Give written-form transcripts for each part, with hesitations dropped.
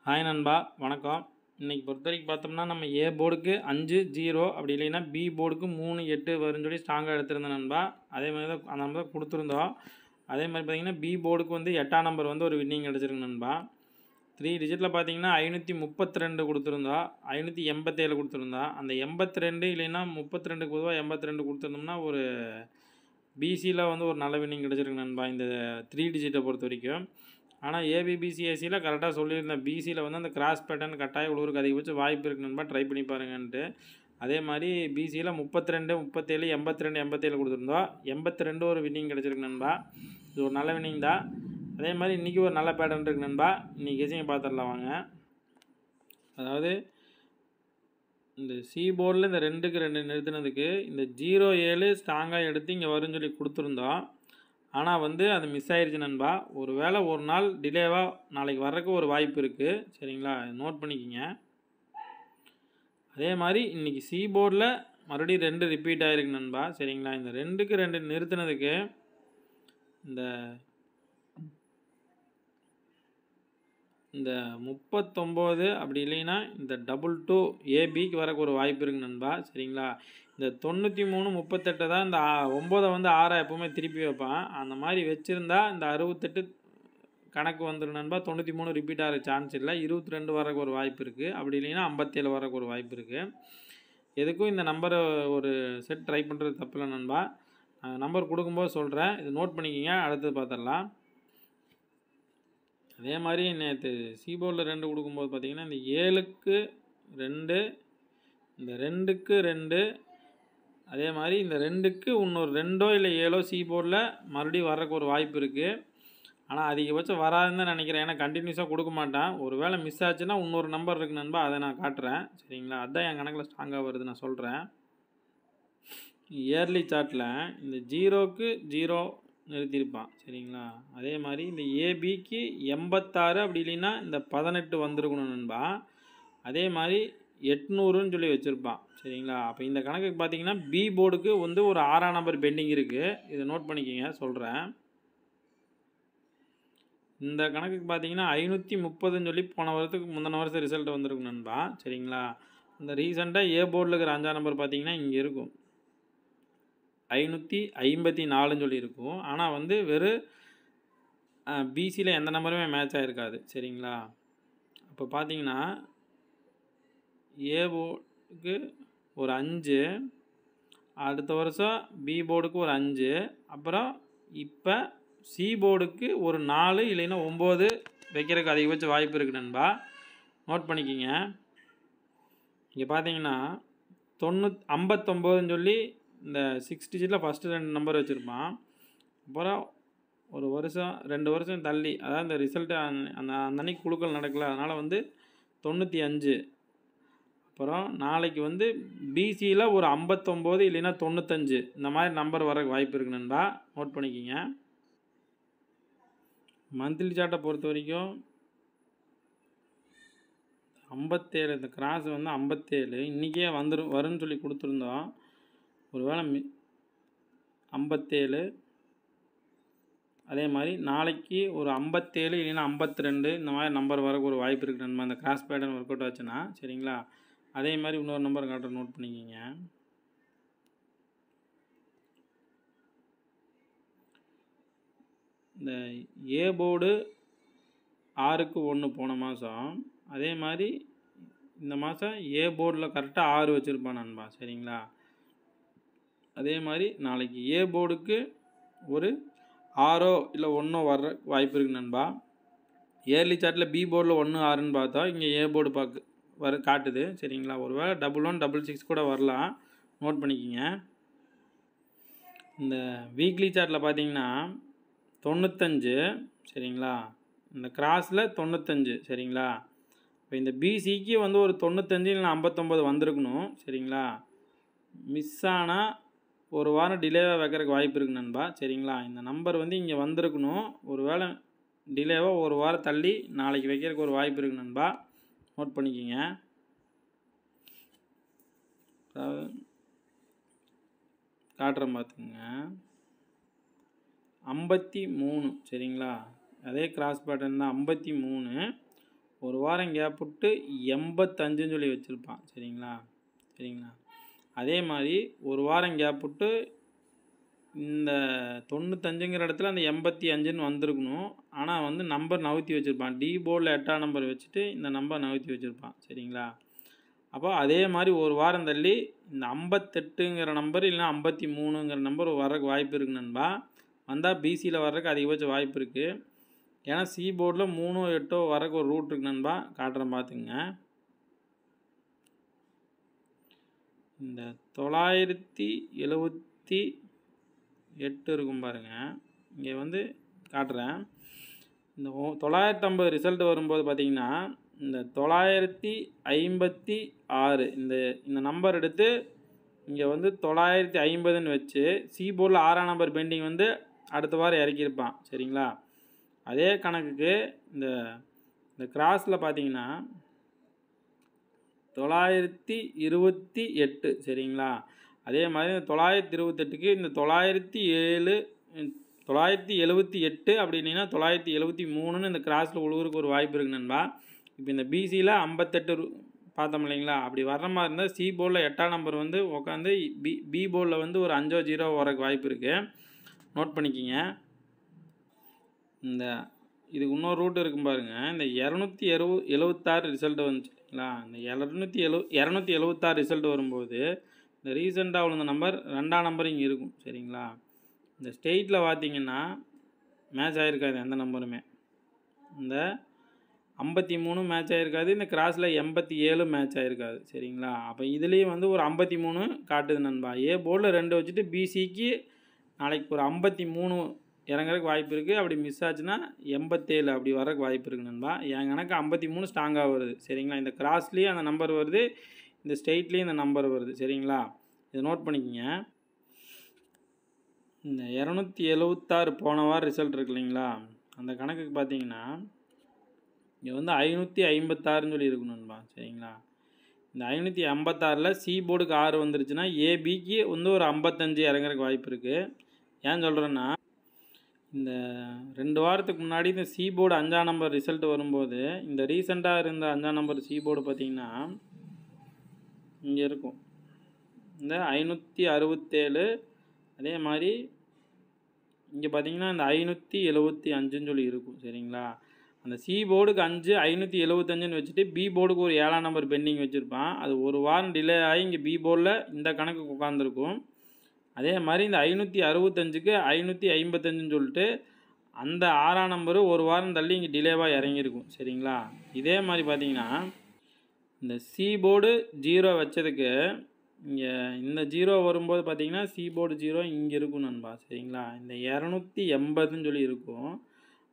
Hi நண்பா, வணக்கம். இன்றைக்கி பொறுத்த வரைக்கும் பார்த்தோம்னா, நம்ம ஏ போர்டுக்கு 5, 0 அப்படி இல்லைன்னா பி போர்டுக்கு 3, 8 வரும்னு சொல்லி ஸ்ட்ராங்காக எடுத்திருந்தேன் நண்பா. அதே மாதிரி தான் அந்த நம்பர் தான் கொடுத்துருந்தோம். அதே மாதிரி பார்த்தீங்கன்னா, பி போர்டுக்கு வந்து 8ஆம் நம்பர் வந்து ஒரு வின்னிங் கிடச்சிருக்கு நண்பா. 3 டிஜிட்டில் பார்த்தீங்கன்னா 532 கொடுத்துருந்தோம், 587 கொடுத்துருந்தோம். அந்த 82 இல்லைன்னா 32க்கு பொதுவாக 82 கொடுத்துருந்தோம்னா ஒரு பிசியில் வந்து ஒரு நல்ல வின்னிங் கிடச்சிருக்கு நண்பா, இந்த 3 டிஜிட்டை பொறுத்த வரைக்கும். ஆனால் ஏபிபிசிஎஸ்சியில் கரெக்டாக சொல்லியிருந்தேன், பிசியில் வந்து அந்த கிராஸ் பேட்டர்ன் கட்டாய உழுவுறதுக்கு அதிகபட்சம் வாய்ப்பு இருக்குது நண்பா, ட்ரை பண்ணி பாருங்கன்ட்டு. அதே மாதிரி பிசியில் 32, 37, 82, 87 கொடுத்துருந்தோம். 82 ஒரு வின்னிங் கிடச்சிருக்கு நண்பா, இது ஒரு நல்ல வின்னிங் தான். அதே மாதிரி இன்றைக்கி ஒரு நல்ல பேட்டர்ன் இருக்குது நண்பா, இன்றைக்கி கெஸிங்க பார்த்துடலாம் வாங்க. அதாவது இந்த சி போர்டில் இந்த 2க்கு 2 நிறுத்தினதுக்கு இந்த 07 ஸ்ட்ராங்காக எடுத்து இங்கே வரும்னு சொல்லி கொடுத்துருந்தோம். ஆனால் வந்து அது மிஸ் ஆயிடுச்சு நண்பா. ஒரு வேளை ஒரு நாள் டிலேவாக நாளைக்கு வர்றதுக்கு ஒரு வாய்ப்பு இருக்குது, சரிங்களா, நோட் பண்ணிக்கிங்க. அதே மாதிரி இன்றைக்கி சி போர்டில் மறுபடியும் 2 ரிப்பீட் ஆகிருக்கு நண்பா, சரிங்களா. இந்த 2க்கு 2 நிறுத்தினதுக்கு இந்த 39 அப்படி இல்லைன்னா இந்த 22 ஏபிக்கு வரக்கு ஒரு வாய்ப்பு இருக்குது நண்பா, சரிங்களா. இந்த 93, 38 தான் இந்த 9 வந்து 6 எப்போவுமே திருப்பி வைப்பான். அந்த மாதிரி வச்சுருந்தா இந்த 68 கணக்கு வந்துடும் நண்பா. 93 ரிப்பீட் ஆகிற சான்ஸ் இல்லை. 22 வரக்கு ஒரு வாய்ப்பு இருக்குது, அப்படி இல்லைன்னா 57 வரக்கு ஒரு வாய்ப்பு இருக்குது. எதுக்கும் இந்த நம்பரை ஒரு செட் ட்ரை பண்ணுறது தப்பில்லை நண்பா. நம்பர் கொடுக்கும்போது சொல்கிறேன், இது நோட் பண்ணிக்கிங்க. அடுத்தது பார்த்துடலாம். அதே மாதிரி நேற்று சி போர்டில் 2 கொடுக்கும்போது பார்த்திங்கன்னா இந்த 7க்கு 2, இந்த 2க்கு 2, அதே மாதிரி இந்த 2க்கு இன்னொரு 2 இல்லை 7 சி போர்டில் மறுபடியும் வர்றதுக்கு ஒரு வாய்ப்பு இருக்குது. ஆனால் அதிகபட்சம் வராதுன்னு தான் நினைக்கிறேன், ஏன்னா கண்டினியூஸாக கொடுக்க மாட்டேன். ஒரு வேளை மிஸ் ஆச்சுன்னா இன்னொரு நம்பர் இருக்குது நண்பா, அதை நான் காட்டுறேன், சரிங்களா. அதுதான் என் கணக்கில் ஸ்ட்ராங்காக வருது, நான் சொல்கிறேன். இயர்லி சார்ட்டில் இந்த 0க்கு 0 நிறுத்தியிருப்பான், சரிங்களா. அதே மாதிரி இந்த ஏபிக்கு 86 அப்படி இல்லைன்னா இந்த 18 வந்திருக்கணும் நண்பா. அதே மாதிரி 800ன்னு சொல்லி வச்சுருப்பான், சரிங்களா. அப்போ இந்த கணக்குக்கு பார்த்தீங்கன்னா பி போர்டுக்கு வந்து ஒரு 6ஆம் நம்பர் பெண்டிங் இருக்குது, இதை நோட் பண்ணிக்கிங்க, சொல்கிறேன். இந்த கணக்குக்கு பார்த்தீங்கன்னா 530ன்னு சொல்லி போன வருஷத்துக்கு முந்தின வருஷம் ரிசல்ட் வந்திருக்கும் நண்பா, சரிங்களா. இந்த ரீசெண்டாக ஏ போர்டில் இருக்கிற 5ஆம் நம்பர் பார்த்தீங்கன்னா இங்கே இருக்கும் 554ன்னு சொல்லி இருக்கும். ஆனால் வந்து வெறும் பிசியில் எந்த நம்பருமே மேட்ச் ஆகிருக்காது, சரிங்களா. அப்போ பார்த்தீங்கன்னா ஏ போர்டுக்கு ஒரு 5, அடுத்த வருஷம் பி போர்டுக்கு ஒரு 5, அப்புறம் இப்போ சி போர்டுக்கு ஒரு 4 இல்லைன்னா 9 வைக்கிறதுக்கு அதிகபட்ச வாய்ப்பு இருக்குது நண்பா, நோட் பண்ணிக்கிங்க. இங்கே பார்த்தீங்கன்னா 59ன்னு சொல்லி இந்த 6 டிஜிட்டில் ஃபஸ்ட்டு 2 நம்பர் வச்சுருப்பான். அப்புறம் ஒரு வருஷம் 2 வருஷம் தள்ளி, அதாவது இந்த ரிசல்ட்டு அந்த அன்னைக்கு குழுக்கள் நடக்கல, அதனால் வந்து 95. அப்புறம் நாளைக்கு வந்து பிசியில் ஒரு 59 இல்லைன்னா 95 இந்த மாதிரி நம்பர் வர வாய்ப்பு இருக்குது நண்பா, நோட் பண்ணிக்கிங்க. மந்த்லி சார்ட்டை பொறுத்த வரைக்கும் 57, இந்த கிராஸ் வந்து 57 இன்றைக்கே வரும்னு சொல்லி கொடுத்துருந்தோம். ஒரு வேளை 57, அதே மாதிரி நாளைக்கு ஒரு 57 இல்லைன்னா 52 இந்த மாதிரி நம்பர் வரக்கு ஒரு வாய்ப்பு இருக்குது நண்பா, அந்த கிராஸ் பேட்டர்ன் ஒர்க் அவுட் ஆச்சுன்னா, சரிங்களா. அதே மாதிரி இன்னொரு நம்பர் காட்டுற, நோட் பண்ணிக்கிங்க. இந்த ஏ போர்டு 6க்கு 1 போன மாதம், அதே மாதிரி இந்த மாதம் ஏ போர்டில் கரெக்டாக 6 வச்சுருப்பான் நண்பா, சரிங்களா. அதே மாதிரி நாளைக்கு ஏ போர்டுக்கு ஒரு 6 இல்லை 1 வர்ற வாய்ப்பு இருக்குது நண்பா. இயர்லி சார்ட்டில் பி போர்டில் 1, 6ன்னு பார்த்தா இங்கே ஏ போர்டு காட்டுது, சரிங்களா. ஒரு வேளை 11, 66 கூட வரலாம், நோட் பண்ணிக்கிங்க. இந்த வீக்லி சார்ட்டில் பார்த்தீங்கன்னா 95, சரிங்களா. இந்த கிராஸில் 95, சரிங்களா. இப்போ இந்த பிசிக்கு வந்து ஒரு 95 இல்லைன்னா 59 வந்திருக்கணும், சரிங்களா. மிஸ் ஆனால் ஒரு வாரம் டிலேவாக வைக்கிறதுக்கு வாய்ப்பு இருக்குது நண்பா, சரிங்களா. இந்த நம்பர் வந்து இங்கே வந்திருக்கணும், ஒரு வேளை டிலேவாக ஒரு வாரம் தள்ளி நாளைக்கு வைக்கிறதுக்கு ஒரு வாய்ப்பு இருக்குது நண்பா, நோட் பண்ணிக்கிங்க. அதாவது காட்டுறேன் பார்த்துங்க, 53, சரிங்களா. அதே கிராஸ் பேட்டர்ன் தான் 53, ஒரு வாரம் கேப் விட்டு 85ன்னு சொல்லி வச்சுருப்பான். சரிங்களா? அதே மாதிரி ஒரு வாரம் கேப் விட்டு இந்த 95ங்கிற இடத்துல அந்த 85ன்னு வந்திருக்கணும். ஆனால் வந்து நம்பர் நவுத்தி வச்சுருப்பான். டி போர்டில் 8ஆம் நம்பர் வச்சுட்டு இந்த நம்பர் நவுத்தி வச்சுருப்பான். சரிங்களா? அப்போ அதே மாதிரி ஒரு வாரம் தள்ளி இந்த 58ங்கிற நம்பர் இல்லைனா 53ங்கிற நம்பர் வர்றதுக்கு வாய்ப்பு இருக்குது நண்பா. வந்தால் பிசியில் வர்றதுக்கு அதிகபட்ச வாய்ப்பு இருக்குது. ஏன்னா சி போர்டில் 3 8 வர்றதுக்கு ஒரு ரூட் இருக்குது நண்பா. காட்டுறேன் பார்த்துங்க. இந்த 978 இருக்கும் பாருங்கள். இங்கே வந்து காட்டுறேன். இந்த 950 ரிசல்ட் வரும்போது பார்த்திங்கன்னா இந்த 956 இந்த நம்பர் எடுத்து இங்கே வந்து 950ன்னு வச்சு சி போர்டில் 6ஆம் நம்பர் பெண்டிங் வந்து அடுத்த வாரம் இறக்கியிருப்பான். சரிங்களா? அதே கணக்குக்கு இந்த கிராஸில் பார்த்தீங்கன்னா 928. சரிங்களா? அதே மாதிரி இந்த 928க்கு இந்த 978 அப்படின்னா 973ன்னு இந்த கிராஸில் உழுவுறதுக்கு ஒரு வாய்ப்பு இருக்குது நண்பா. இப்போ இந்த பிசியில் 58 பார்த்தோம் இல்லைங்களா? அப்படி வர்ற மாதிரி இருந்தால் சி போர்டில் 8ஆம் நம்பர் வந்து உட்காந்து பி போர்டில் வந்து ஒரு 5 0 வரக்கு வாய்ப்பு இருக்குது. நோட் பண்ணிக்கிங்க. இந்த இதுக்கு இன்னொரு ரூட் இருக்கும் பாருங்கள். இந்த 276 ரிசல்ட் வந்துச்சு இல்லைங்களா? இந்த 276 ரிசல்ட் வரும்போது இந்த ரீசெண்டாக உள்ள நம்பர் 2ஆம் நம்பர் இங்கே இருக்கும். சரிங்களா? இந்த ஸ்டேட்டில் பார்த்தீங்கன்னா மேட்ச் ஆகிருக்காது எந்த நம்பருமே. இந்த 53 மேட்ச் ஆகிருக்காது. இந்த கிராஸில் 87 மேட்ச் ஆகிருக்காது. சரிங்களா? அப்போ இதுலேயும் வந்து ஒரு 53 காட்டுது நண்பா. ஏ போர்டில் 2 வச்சுட்டு பிசிக்கு நாளைக்கு ஒரு 53 இறங்குறதுக்கு வாய்ப்பு இருக்குது. அப்படி மிஸ் ஆச்சுன்னா 87 அப்படி வரக்கு வாய்ப்பு இருக்குது நண்பா. என் கணக்கு 53 ஸ்ட்ராங்காக வருது. சரிங்களா? இந்த கிராஸ்லேயும் அந்த நம்பர் வருது, இந்த ஸ்டேட்லேயும் இந்த நம்பர் வருது. சரிங்களா? இதை நோட் பண்ணிக்கோங்க. இந்த 276 போன வாரம் ரிசல்ட் இருக்கு இல்லைங்களா? அந்த கணக்குக்கு பார்த்தீங்கன்னா இங்கே வந்து 556ன்னு சொல்லி இருக்கும் நண்பா. சரிங்களா? இந்த 556ல் சி போர்டுக்கு 6 வந்துருச்சுன்னா ஏபிக்கு வந்து ஒரு 55 இறங்குறதுக்கு வாய்ப்பு இருக்குது. ஏன் சொல்கிறேன்னா இந்த 2 வாரத்துக்கு முன்னாடி இந்த சி போர்டு 5ஆம் நம்பர் ரிசல்ட் வரும்போது இந்த ரீசெண்டாக இருந்த 5ஆம் நம்பர் சி போர்டு பார்த்திங்கன்னா இங்கே இருக்கும். இந்த 567. அதே மாதிரி இங்கே பார்த்திங்கன்னா இந்த 575ன்னு சொல்லி இருக்கும். சரிங்களா? அந்த சி போர்டுக்கு 575ன்னு வச்சுட்டு பி போர்டுக்கு ஒரு 7ஆம் நம்பர் பெண்டிங் வச்சுருப்பான். அது ஒரு வாரம் டிலே ஆகி இங்கே பி போர்டில் இந்த கணக்கு உட்காந்துருக்கும். அதே மாதிரி இந்த 565க்கு 555ன்னு சொல்லிட்டு அந்த 6ஆம் நம்பரு ஒரு வாரம் தள்ளி இங்கே டிலேவாக இறங்கியிருக்கும். சரிங்களா? இதே மாதிரி பார்த்தீங்கன்னா இந்த சி போர்டு 0 வச்சதுக்கு இங்கே இந்த 0 வரும்போது பார்த்தீங்கன்னா சி போர்டு 0 இங்கே இருக்கும் நண்பா. சரிங்களா? இந்த 280ன்னு சொல்லி இருக்கும்.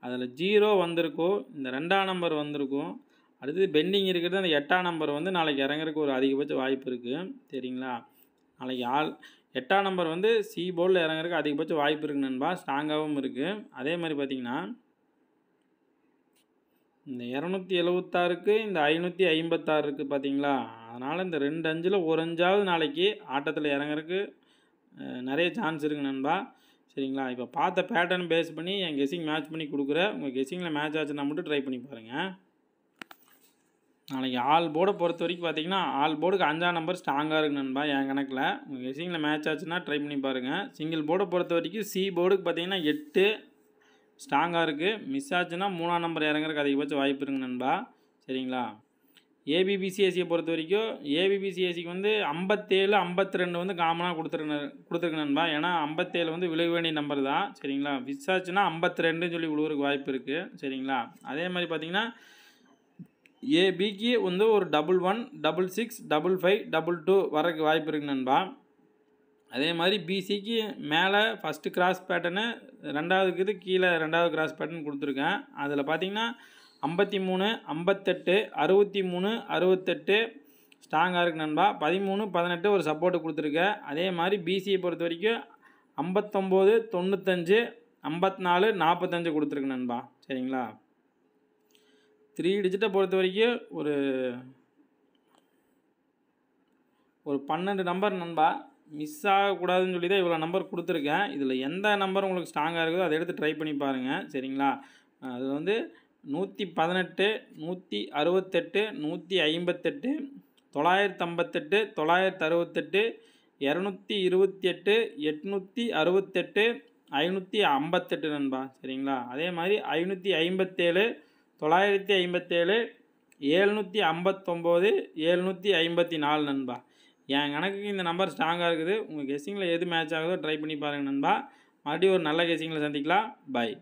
அதில் 0 வந்திருக்கும், இந்த 2ஆம் நம்பர் வந்திருக்கும். அடுத்தது பெண்டிங் இருக்கிறது அந்த 8ஆம் நம்பர் வந்து நாளைக்கு இறங்குறதுக்கு ஒரு அதிகபட்ச வாய்ப்பு இருக்குது. சரிங்களா? நாளைக்கு 8ஆம் நம்பர் வந்து சி போர்டில் இறங்குறதுக்கு அதிகபட்ச வாய்ப்பு இருக்குது நண்பா. ஸ்ட்ராங்காகவும் இருக்குது. அதே மாதிரி பார்த்திங்கன்னா இந்த 276க்கு இந்த 556 இருக்குது பார்த்தீங்களா? அதனால் இந்த 2 5ல் ஒரு 5ஆவது நாளைக்கு ஆட்டத்தில் இறங்குறதுக்கு நிறைய சான்ஸ் இருக்குது நண்பா. சரிங்களா? இப்போ பார்த்த பேட்டர்ன் பேஸ் பண்ணி என் கெஸ்ஸிங் மேட்ச் பண்ணி கொடுக்குறேன். உங்கள் கெஸ்ஸிங்கில் மேட்ச் ஆச்சுன்னா மட்டும் ட்ரை பண்ணி பாருங்கள். நாளைக்கு ஆல் போர்டை பொறுத்த வரைக்கும் பார்த்தீங்கன்னா ஆல் போர்டுக்கு 5ஆம் நம்பர் ஸ்ட்ராங்காக இருக்குது நண்பா என் கணக்கில். உங்கள் கெஸ்ஸிங்கில் மேட்ச் ஆச்சுன்னா ட்ரை பண்ணி பாருங்கள். சிங்கிள் போர்டை பொறுத்த வரைக்கும் சி போர்டுக்கு பார்த்தீங்கன்னா 8 ஸ்ட்ராங்காக இருக்குது. மிஸ் ஆச்சுன்னா 3ஆம் நம்பர் இறங்குறதுக்கு அதிகபட்ச வாய்ப்பு இருக்குங்க நண்பா. சரிங்களா? ஏபிபிசிஎஸ்சியை பொறுத்த வரைக்கும் ஏபிபிசிஎஸ்சிக்கு வந்து 57 52 வந்து காமனாக கொடுத்துருக்கு நண்பா. ஏன்னா 57 வந்து விழுக வேண்டிய நம்பர் தான். சரிங்களா? மிஸ் ஆச்சுன்னா 52ன்னு சொல்லி விழுவுறதுக்கு வாய்ப்பு இருக்குது. சரிங்களா? அதே மாதிரி பார்த்தீங்கன்னா ஏபிக்கு வந்து ஒரு 11 66 55 22 வரக்கு வாய்ப்பு இருக்குது நண்பா. அதே மாதிரி பிசிக்கு மேலே ஃபஸ்ட்டு கிராஸ் பேட்டர்னு, ரெண்டாவதுக்கு இது கீழே 2வது கிராஸ் பேட்டர்ன் கொடுத்துருக்கேன். அதில் பார்த்தீங்கன்னா 53 58 63 68 ஸ்ட்ராங்காக இருக்குது நண்பா. 13 18 ஒரு சப்போர்ட்டு கொடுத்துருக்கேன். அதே மாதிரி பிசியை பொறுத்த வரைக்கும் 59 95 54 45 கொடுத்துருக்கு நண்பா. சரிங்களா? 3 டிஜிட்டை பொறுத்த வரைக்கும் ஒரு 12 நம்பர் நண்பா. மிஸ் ஆகக்கூடாதுன்னு சொல்லி தான் இவ்வளோ நம்பர் கொடுத்துருக்கேன். இதில் எந்த நம்பர் உங்களுக்கு ஸ்ட்ராங்காக இருக்குதோ அதை எடுத்து ட்ரை பண்ணி பாருங்கள். சரிங்களா? அது வந்து 118 168 158 958 968 228 868 558 நண்பா. சரிங்களா? அதே மாதிரி 557 957 759 754 நண்பா. என் கணக்குக்கு இந்த நம்பர் ஸ்ட்ராங்காக இருக்குது. உங்கள் கெஸ்ஸிங்கில் எது மேட்ச் ஆகுதோ ட்ரை பண்ணி பாருங்கள் நண்பா. மறுபடியும் ஒரு நல்ல கெஸ்ஸிங்கில் சந்திக்கலாம். பை.